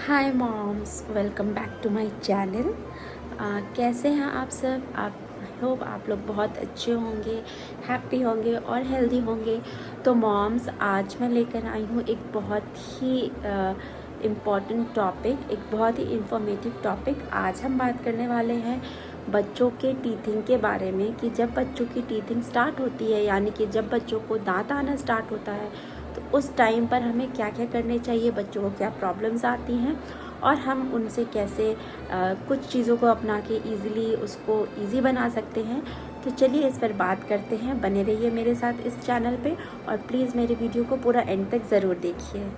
Hi moms, welcome back to my channel. कैसे हैं आप सब? आप होप आप लोग बहुत अच्छे होंगे, हैप्पी होंगे और हेल्दी होंगे। तो मॉम्स, आज मैं लेकर आई हूँ एक बहुत ही इम्पॉर्टेंट टॉपिक, एक बहुत ही इंफॉर्मेटिव टॉपिक। आज हम बात करने वाले हैं बच्चों के टीथिंग के बारे में कि जब बच्चों की टीथिंग स्टार्ट होती है, यानी कि जब बच्चों को दांत आना स्टार्ट होता है, तो उस टाइम पर हमें क्या क्या करने चाहिए, बच्चों को क्या प्रॉब्लम्स आती हैं और हम उनसे कैसे कुछ चीज़ों को अपना के ईज़िली उसको ईज़ी बना सकते हैं। तो चलिए इस पर बात करते हैं। बने रहिए मेरे साथ इस चैनल पे और प्लीज़ मेरे वीडियो को पूरा एंड तक ज़रूर देखिए।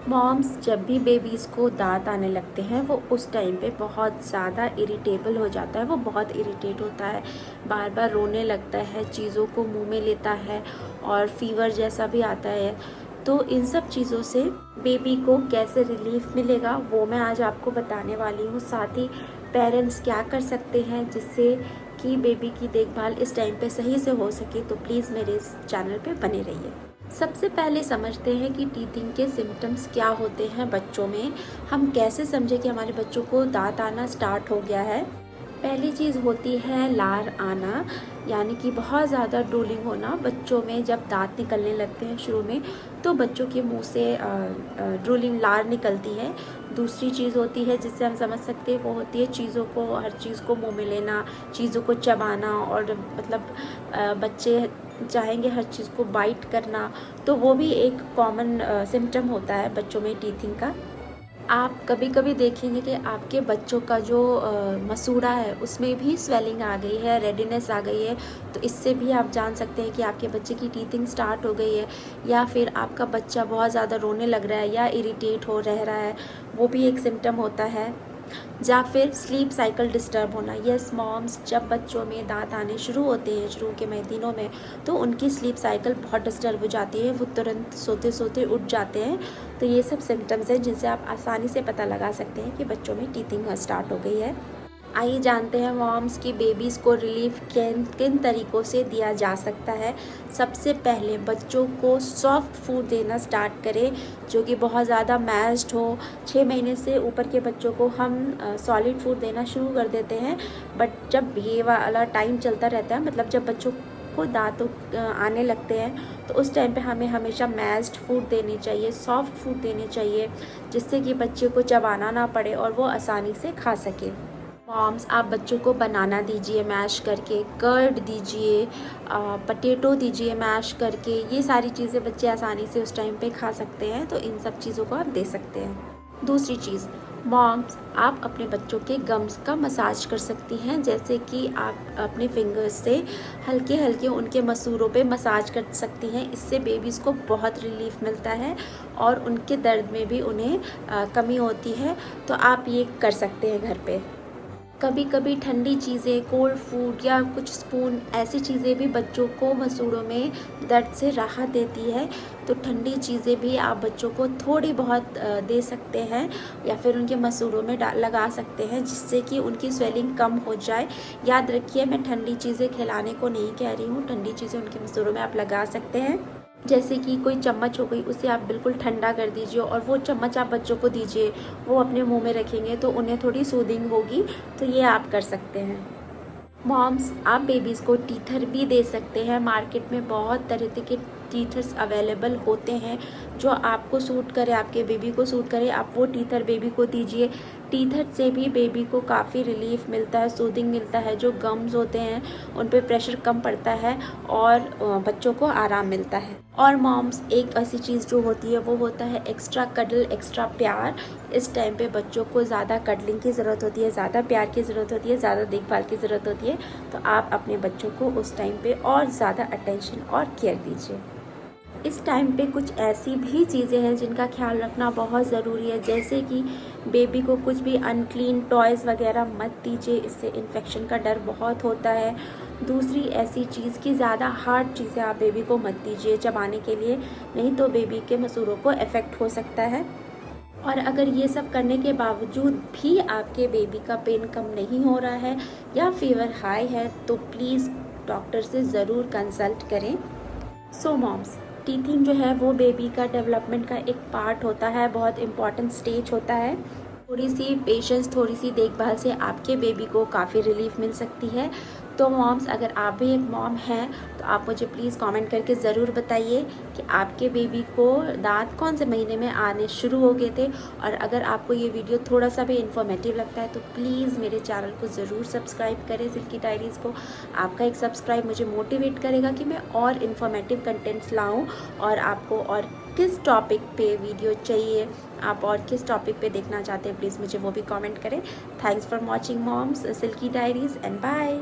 मॉम्स, जब भी बेबीज़ को दांत आने लगते हैं वो उस टाइम पे बहुत ज़्यादा इरिटेबल हो जाता है, वो बहुत इरिटेट होता है, बार बार रोने लगता है, चीज़ों को मुंह में लेता है और फीवर जैसा भी आता है। तो इन सब चीज़ों से बेबी को कैसे रिलीफ मिलेगा वो मैं आज आपको बताने वाली हूँ। साथ ही पेरेंट्स क्या कर सकते हैं जिससे कि बेबी की देखभाल इस टाइम पे सही से हो सके। तो प्लीज़ मेरे इस चैनल पे बने रहिए। सबसे पहले समझते हैं कि टीथिंग के सिम्टम्स क्या होते हैं बच्चों में। हम कैसे समझें कि हमारे बच्चों को दांत आना स्टार्ट हो गया है। पहली चीज़ होती है लार आना, यानी कि बहुत ज़्यादा ड्रूलिंग होना। बच्चों में जब दांत निकलने लगते हैं शुरू में तो बच्चों के मुंह से ड्रूलिंग लार निकलती है। दूसरी चीज़ होती है जिससे हम समझ सकते हैं, वो होती है चीज़ों को, हर चीज़ को मुंह में लेना, चीज़ों को चबाना और मतलब बच्चे चाहेंगे हर चीज़ को बाइट करना। तो वो भी एक कॉमन सिम्टम होता है बच्चों में टीथिंग का। आप कभी कभी देखेंगे कि आपके बच्चों का जो मसूड़ा है उसमें भी स्वेलिंग आ गई है, रेडीनेस आ गई है। तो इससे भी आप जान सकते हैं कि आपके बच्चे की टीथिंग स्टार्ट हो गई है। या फिर आपका बच्चा बहुत ज़्यादा रोने लग रहा है या इरिटेट हो रह रहा है, वो भी एक सिम्टम होता है। या फिर स्लीप साइकिल डिस्टर्ब होना। यस मॉम्स, जब बच्चों में दांत आने शुरू होते हैं शुरू के महीनों में, तो उनकी स्लीप साइकिल बहुत डिस्टर्ब हो जाती है, वो तुरंत सोते सोते उठ जाते हैं। तो ये सब सिम्टम्स हैं जिनसे आप आसानी से पता लगा सकते हैं कि बच्चों में टीथिंग स्टार्ट हो गई है। आइए जानते हैं मॉम्स की बेबीज़ को रिलीफ किन किन तरीक़ों से दिया जा सकता है। सबसे पहले बच्चों को सॉफ्ट फूड देना स्टार्ट करें, जो कि बहुत ज़्यादा मैश्ड हो। 6 महीने से ऊपर के बच्चों को हम सॉलिड फूड देना शुरू कर देते हैं, बट जब ये वाला टाइम चलता रहता है, मतलब जब बच्चों को दांत आने लगते हैं, तो उस टाइम पे हमें हमेशा मैश्ड फूड देनी चाहिए, सॉफ्ट फूड देनी चाहिए, जिससे कि बच्चे को चबाना ना पड़े और वो आसानी से खा सके। मॉम्स, आप बच्चों को बनाना दीजिए मैश करके, कर्ड दीजिए, पटेटो दीजिए मैश करके। ये सारी चीज़ें बच्चे आसानी से उस टाइम पे खा सकते हैं, तो इन सब चीज़ों को आप दे सकते हैं। दूसरी चीज़, मॉम्स, आप अपने बच्चों के गम्स का मसाज कर सकती हैं, जैसे कि आप अपने फिंगर्स से हल्के हल्के उनके मसूड़ों पे मसाज कर सकती हैं। इससे बेबीज़ को बहुत रिलीफ मिलता है और उनके दर्द में भी उन्हें कमी होती है। तो आप ये कर सकते हैं घर पे। कभी कभी ठंडी चीज़ें, कोल्ड फूड या कुछ स्पून, ऐसी चीज़ें भी बच्चों को मसूड़ों में दर्द से राहत देती है। तो ठंडी चीज़ें भी आप बच्चों को थोड़ी बहुत दे सकते हैं या फिर उनके मसूड़ों में लगा सकते हैं, जिससे कि उनकी स्वेलिंग कम हो जाए। याद रखिए, मैं ठंडी चीज़ें खिलाने को नहीं कह रही हूँ, ठंडी चीज़ें उनके मसूड़ों में आप लगा सकते हैं। जैसे कि कोई चम्मच हो गई, उसे आप बिल्कुल ठंडा कर दीजिए और वो चम्मच आप बच्चों को दीजिए, वो अपने मुंह में रखेंगे तो उन्हें थोड़ी सूदिंग होगी। तो ये आप कर सकते हैं। मॉम्स, आप बेबीज़ को टीथर भी दे सकते हैं। मार्केट में बहुत तरह के टीथर्स अवेलेबल होते हैं, जो आपको सूट करे, आपके बेबी को सूट करे, आप वो टीथर बेबी को दीजिए। टीथर से भी बेबी को काफ़ी रिलीफ मिलता है, सूदिंग मिलता है। जो गम्स होते हैं उन पे प्रेशर कम पड़ता है और बच्चों को आराम मिलता है। और मॉम्स, एक ऐसी चीज़ जो होती है वो होता है एक्स्ट्रा कडल, एक्स्ट्रा प्यार। इस टाइम पे बच्चों को ज़्यादा कडलिंग की ज़रूरत होती है, ज़्यादा प्यार की ज़रूरत होती है, ज़्यादा देखभाल की ज़रूरत होती है। तो आप अपने बच्चों को उस टाइम पे और ज़्यादा अटेंशन और केयर दीजिए। इस टाइम पे कुछ ऐसी भी चीज़ें हैं जिनका ख्याल रखना बहुत ज़रूरी है, जैसे कि बेबी को कुछ भी अनक्लीन टॉयज़ वगैरह मत दीजिए, इससे इन्फेक्शन का डर बहुत होता है। दूसरी ऐसी चीज़ कि ज़्यादा हार्ड चीज़ें आप बेबी को मत दीजिए चबाने के लिए, नहीं तो बेबी के मसूड़ों को इफ़ेक्ट हो सकता है। और अगर ये सब करने के बावजूद भी आपके बेबी का पेन कम नहीं हो रहा है या फीवर हाई है, तो प्लीज़ डॉक्टर से ज़रूर कंसल्ट करें। सो मॉम्स, टीथिंग जो है वो बेबी का डेवलपमेंट का एक पार्ट होता है, बहुत इम्पॉर्टेंट स्टेज होता है। थोड़ी सी पेशेंस, थोड़ी सी देखभाल से आपके बेबी को काफ़ी रिलीफ मिल सकती है। तो मॉम्स, अगर आप भी एक मॉम हैं तो आप मुझे प्लीज़ कमेंट करके ज़रूर बताइए कि आपके बेबी को दांत कौन से महीने में आने शुरू हो गए थे। और अगर आपको ये वीडियो थोड़ा सा भी इन्फॉर्मेटिव लगता है तो प्लीज़ मेरे चैनल को ज़रूर सब्सक्राइब करें, सिल्की डायरीज़ को। आपका एक सब्सक्राइब मुझे मोटिवेट करेगा कि मैं और इन्फॉर्मेटिव कंटेंट्स लाऊँ, और आपको और किस टॉपिक पे वीडियो चाहिए, आप और किस टॉपिक पे देखना चाहते हैं, प्लीज़ मुझे वो भी कमेंट करें। Thanks for watching moms silky diaries and bye.